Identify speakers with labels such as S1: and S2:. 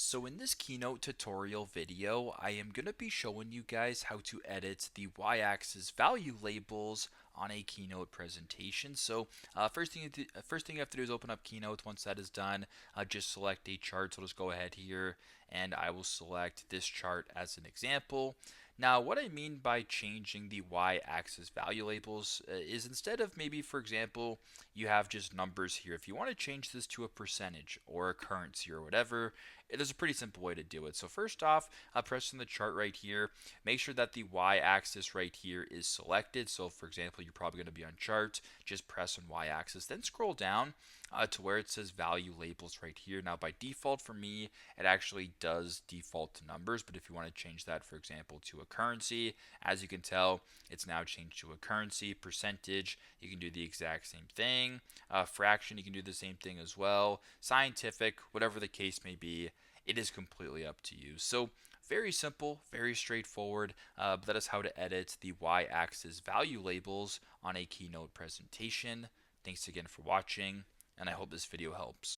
S1: So in this Keynote tutorial video, I am going to be showing you guys how to edit the y-axis value labels on a Keynote presentation. So first thing you have to do is open up Keynote. Once that is done, just select a chart. So let's go ahead here and I will select this chart as an example. Now, what I mean by changing the y-axis value labels is instead of maybe, for example, you have just numbers here. If you want to change this to a percentage or a currency or whatever, there's a pretty simple way to do it. So first off, press on the chart right here. Make sure that the y-axis right here is selected. So for example, you're probably going to be on chart. Just press on y-axis. Then scroll down to where it says value labels right here. Now by default for me, it actually does default to numbers. But if you want to change that, for example, to a currency, as you can tell, it's now changed to a currency. Percentage, you can do the exact same thing. Fraction, you can do the same thing as well. Scientific, whatever the case may be, it is completely up to you. So very simple, very straightforward. But that is how to edit the y-axis value labels on a Keynote presentation. Thanks again for watching, and I hope this video helps.